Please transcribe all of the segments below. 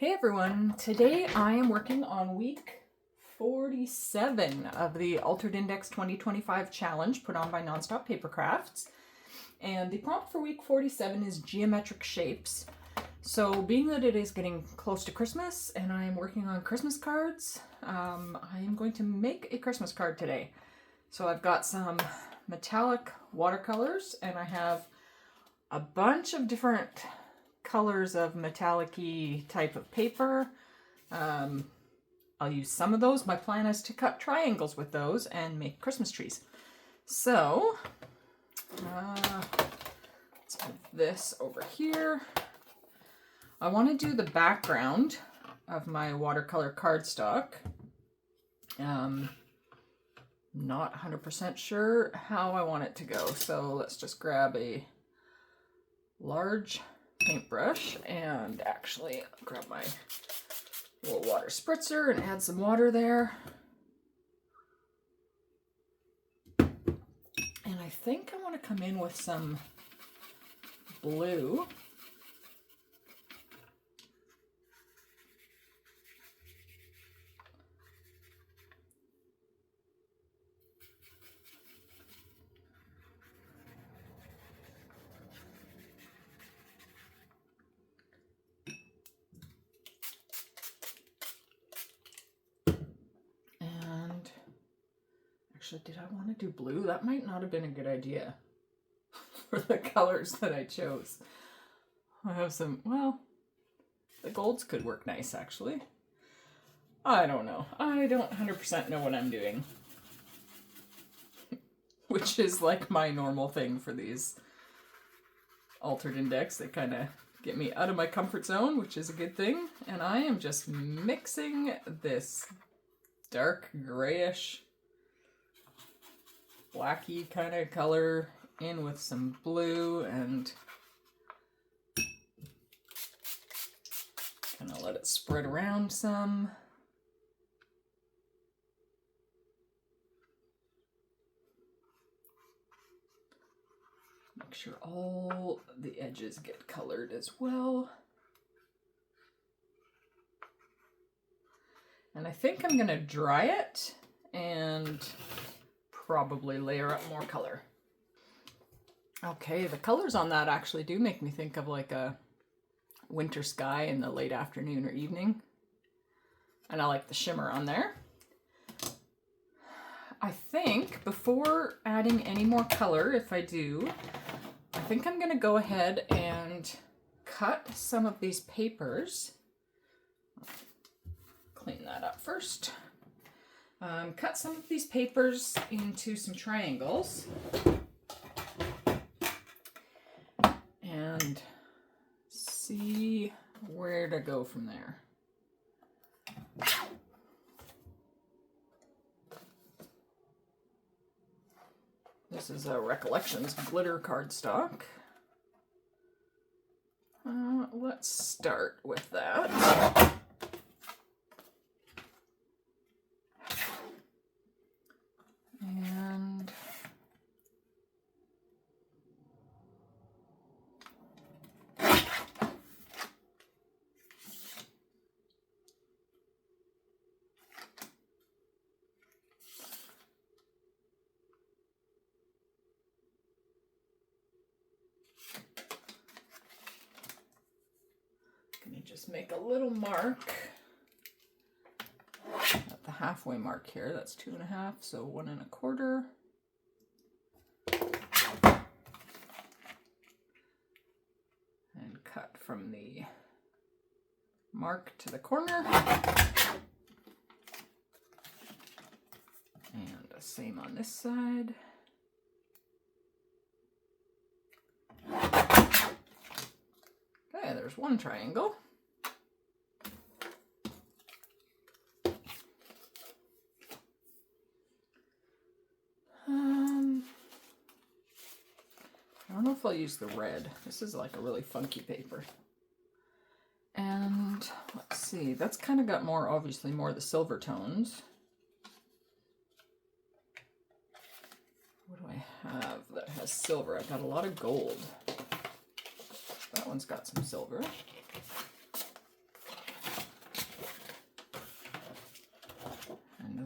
Hey everyone, today I am working on week 47 of the Altered Index 2025 challenge put on by Nonstop Paper Crafts. And the prompt for week 47 is geometric shapes. So being that it is getting close to Christmas and I am working on Christmas cards, I am going to make a Christmas card today. So I've got some metallic watercolors and I have a bunch of different colors of metallic-y type of paper. I'll use some of those. My plan is to cut triangles with those and make Christmas trees. So, let's put this over here. I want to do the background of my watercolor cardstock. Not 100% sure how I want it to go, so let's just grab a large paintbrush and actually grab my little water spritzer and add some water there. And I think I want to come in with some blue. Actually, did I want to do blue? That might not have been a good idea for the colors that I chose. I have some, well, the golds could work nice actually. I don't know. I don't 100% know what I'm doing. Which is like my normal thing for these Altered Index. They kind of get me out of my comfort zone, which is a good thing. And I am just mixing this dark grayish blacky kind of color in with some blue and kind of let it spread around some. Make sure all the edges get colored as well. And I think I'm gonna dry it and probably layer up more color. Okay, the colors on that actually do make me think of like a winter sky in the late afternoon or evening. And I like the shimmer on there. I think before adding any more color, if I do, I think I'm gonna go ahead and cut some of these papers. Clean that up first. Cut some of these papers into some triangles and see where to go from there. This is a Recollections glitter cardstock. Let's start with that. And let me just make a little mark at the halfway mark here. That's 2.5, so 1 1/4. And cut from the mark to the corner. And the same on this side. Okay, there's one triangle. I don't know if I'll use the red. This is like a really funky paper. And let's see, that's kind of got more, obviously more of the silver tones. What do I have that has silver? I've got a lot of gold. That one's got some silver.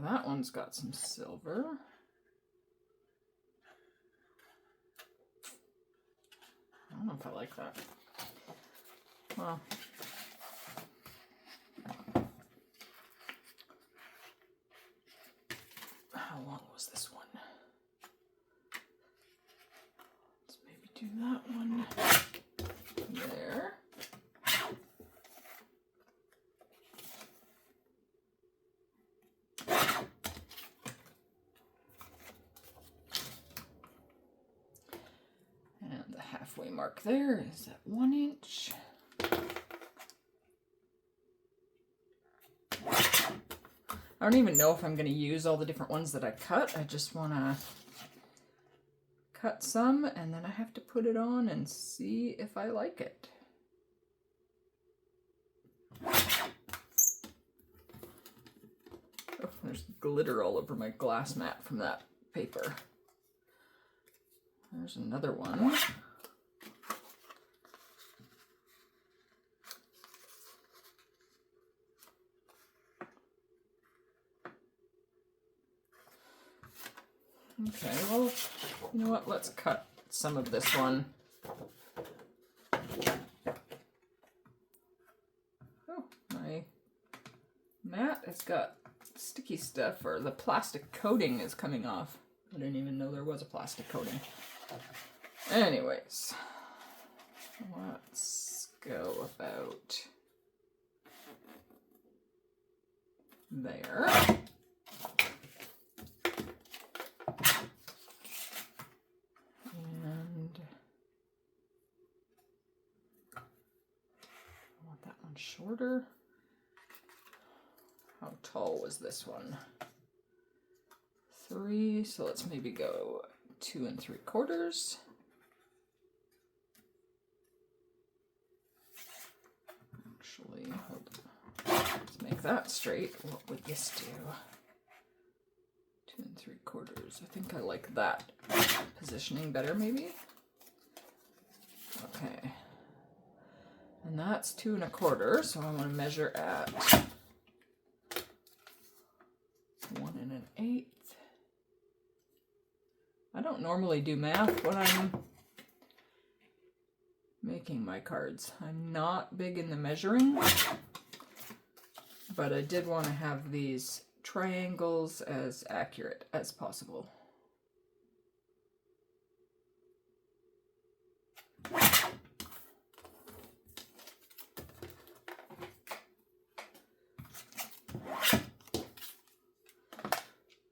that one's got some silver. I don't know if I like that. Well, how long was this one? Let's maybe do that one there. And the halfway mark there is at 1 inch. I don't even know if I'm going to use all the different ones that I cut. I just want to cut some and then I have to put it on and see if I like it. Oh, there's glitter all over my glass mat from that paper. There's another one. Okay, well, you know what? Let's cut some of this one. Oh, my mat has got sticky stuff, or the plastic coating is coming off. I didn't even know there was a plastic coating. Anyways, let's go about there. And I want that one shorter. How tall was this one? 3, so let's maybe go 2 3/4. Actually, hold on. Let's make that straight. What would this do? 2 3/4. I think I like that positioning better, maybe. Okay. And that's 2 1/4, so I want to measure at 1 1/8. I don't normally do math when I'm making my cards. I'm not big in the measuring, but I did want to have these triangles as accurate as possible.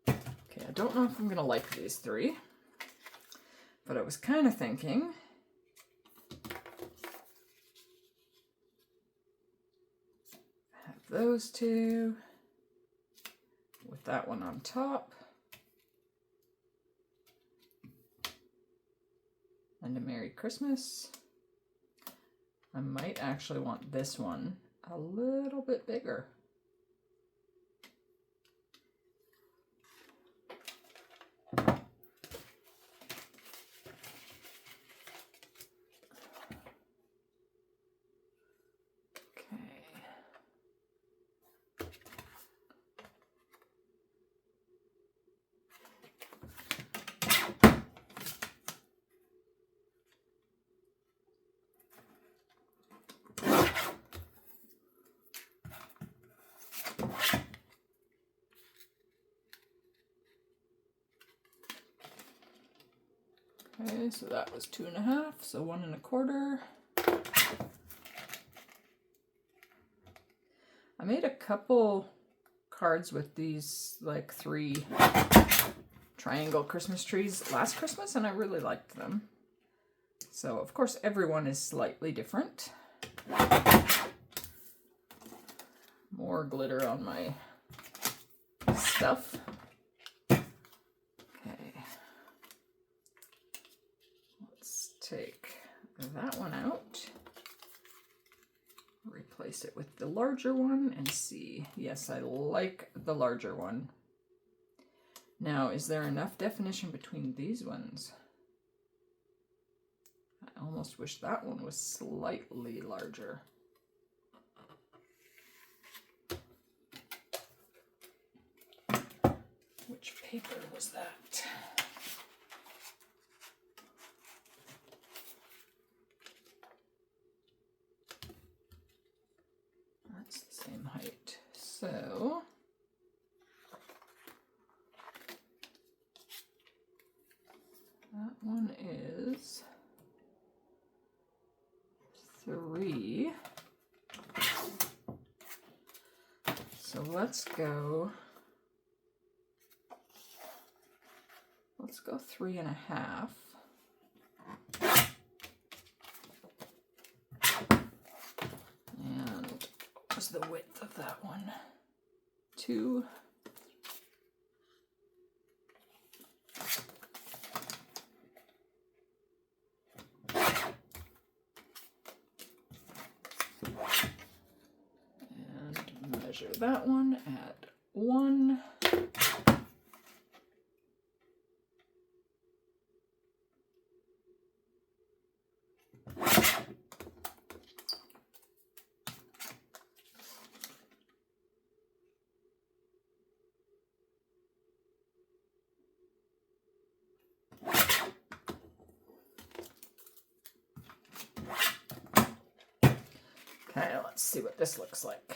Okay, I don't know if I'm gonna like these 3, but I was kind of thinking have those 2 with that one on top and a Merry Christmas. I might actually want this one a little bit bigger. Okay, so that was 2 1/2, so 1 1/4. I made a couple cards with these like 3 triangle Christmas trees last Christmas and I really liked them. So of course everyone is slightly different. More glitter on my stuff. Take that one out, replace it with the larger one and see. Yes, I like the larger one. Now, is there enough definition between these ones? I almost wish that one was slightly larger. Which paper was that? That's the same height. So that one is 3. So let's go 3.5. And what was the width of that one? 2. And measure that one at 1. Okay, let's see what this looks like.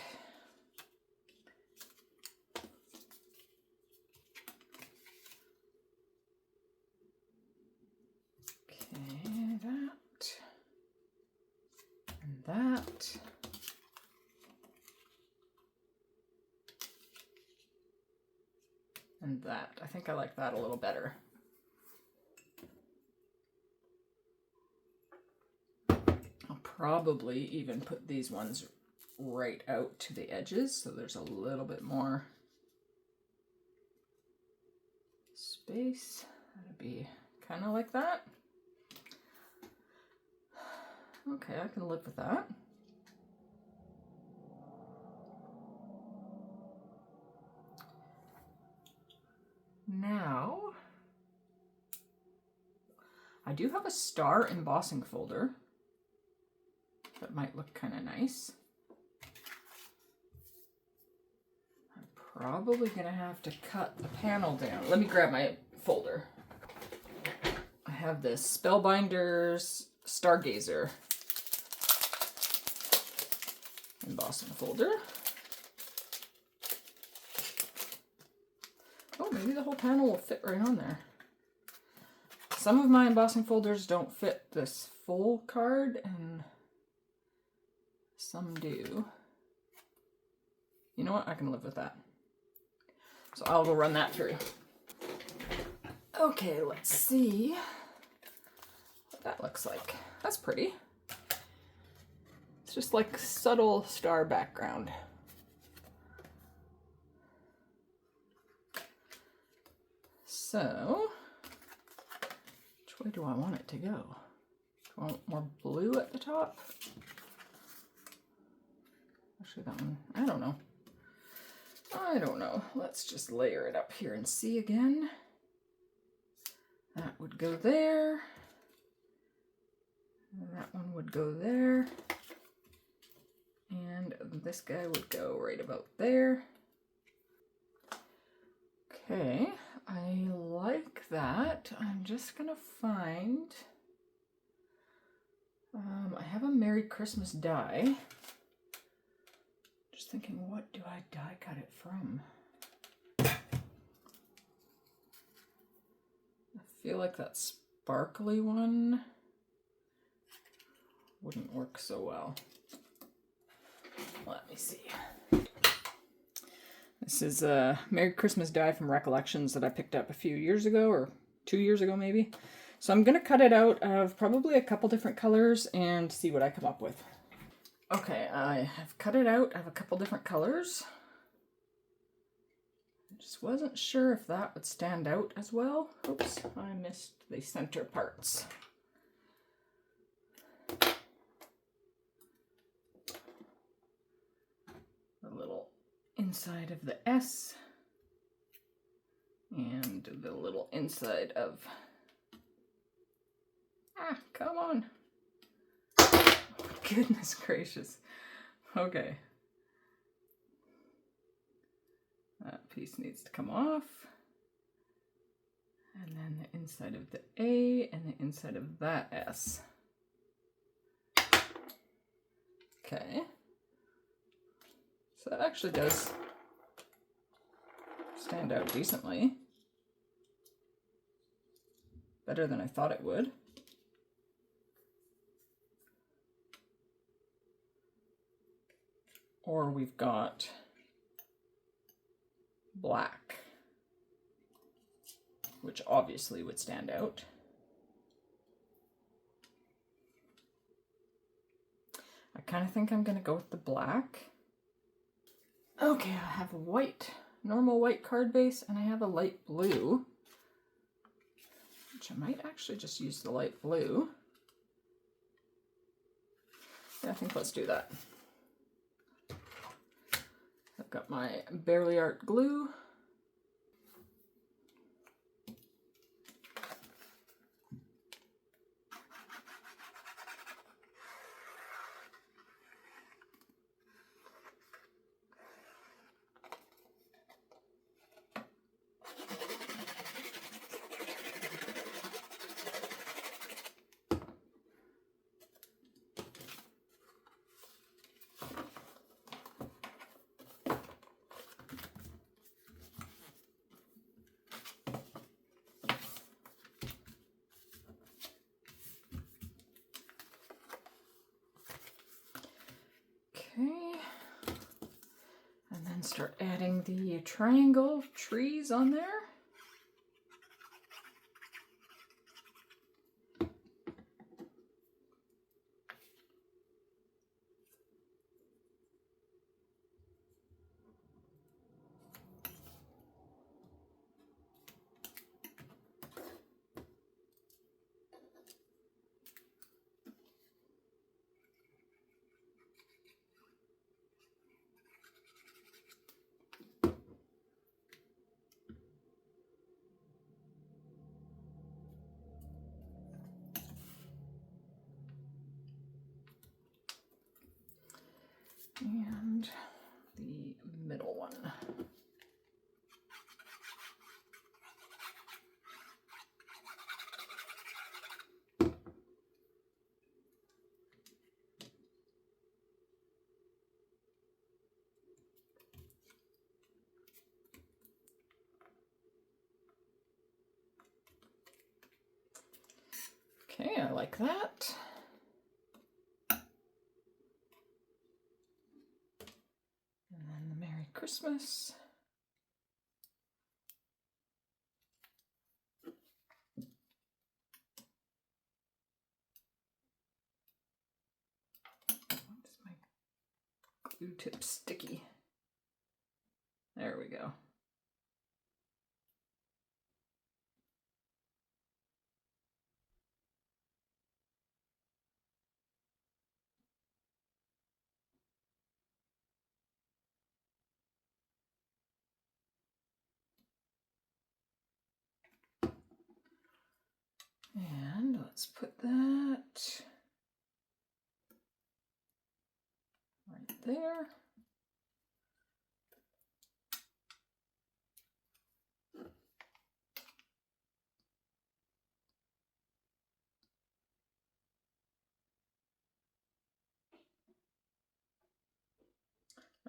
Okay, that and that. And that. I think I like that a little better. I'll probably even put these ones right out to the edges so there's a little bit more space. That'd be kind of like that. Okay, I can live with that. Now, I do have a star embossing folder that might look kind of nice. I'm probably gonna have to cut the panel down. Let me grab my folder. I have this Spellbinders Stargazer embossing folder. Oh, maybe the whole panel will fit right on there. Some of my embossing folders don't fit this full card, and some do. You know what? I can live with that. So I'll go run that through. Okay, let's see what that looks like. That's pretty. It's just like subtle star background. So, which way do I want it to go? Do I want more blue at the top? Actually, that one, I don't know. I don't know. Let's just layer it up here and see again. That would go there. And that one would go there. And this guy would go right about there. Okay, I like that. I'm just gonna find, I have a Merry Christmas die. Just thinking, what do I die cut it from? I feel like that sparkly one wouldn't work so well. Let me see. This is a Merry Christmas die from Recollections that I picked up a few years ago, or 2 years ago maybe. So I'm going to cut it out of probably a couple different colors and see what I come up with. Okay, I have cut it out of a couple different colors. I just wasn't sure if that would stand out as well. Oops, I missed the center parts. The little inside of the S and the little inside of, come on. Oh, goodness gracious. Okay. That piece needs to come off. And then the inside of the A and the inside of that S. Okay. So that actually does stand out decently. Better than I thought it would. Or we've got black, which obviously would stand out. I kind of think I'm going to go with the black. Okay, I have a white, normal white card base, and I have a light blue, which I might actually just use the light blue. Yeah, I think let's do that. I've got my Bearly Art glue. Okay, and then start adding the triangle trees on there. And the middle one. Okay, I like that. And then the Merry Christmas. Why is my glue tip sticky? There we go. And let's put that right there.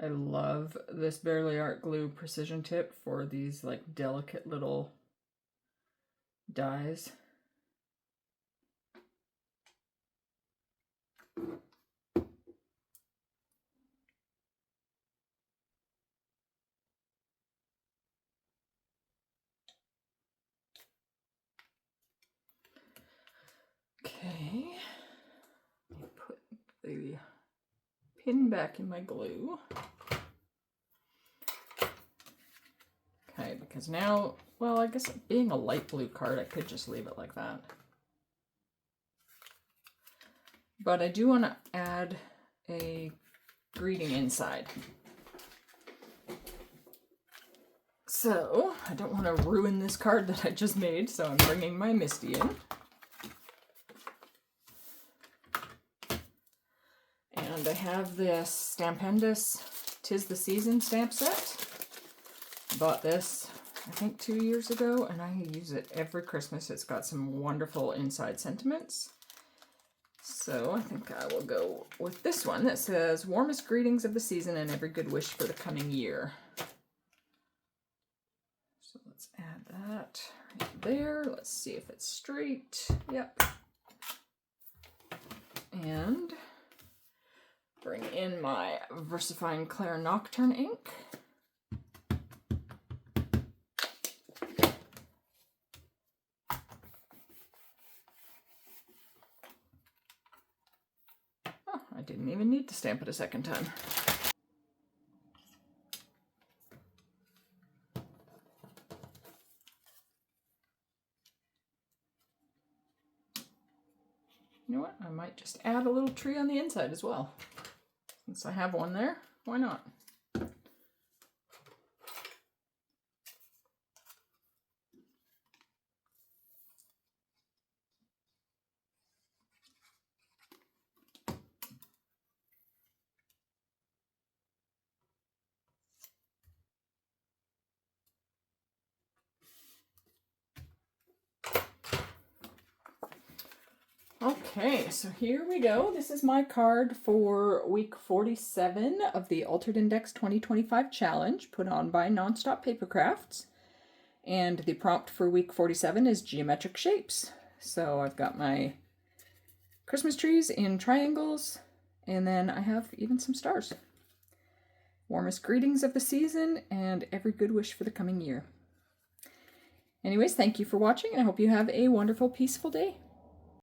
I love this Bearly Art glue precision tip for these like delicate little dies. Okay, let me put the pin back in my glue. Okay, because now, well, I guess being a light blue card, I could just leave it like that. But I do want to add a greeting inside. So, I don't want to ruin this card that I just made, so I'm bringing my Misty in. And I have this Stampendous 'Tis the Season stamp set. Bought this I think 2 years ago, and I use it every Christmas. It's got some wonderful inside sentiments. So I think I will go with this one that says, warmest greetings of the season and every good wish for the coming year. So let's add that right there. Let's see if it's straight. Yep. And bring in my VersaFine Clair Nocturne ink. Oh, I didn't even need to stamp it a second time. You know what? I might just add a little tree on the inside as well. Since I have one there, why not? Okay, so here we go. This is my card for week 47 of the Altered Index 2025 challenge put on by Nonstop Paper Crafts. And the prompt for week 47 is geometric shapes. So I've got my Christmas trees in triangles, and then I have even some stars. Warmest greetings of the season and every good wish for the coming year. Anyways, thank you for watching, and I hope you have a wonderful, peaceful day.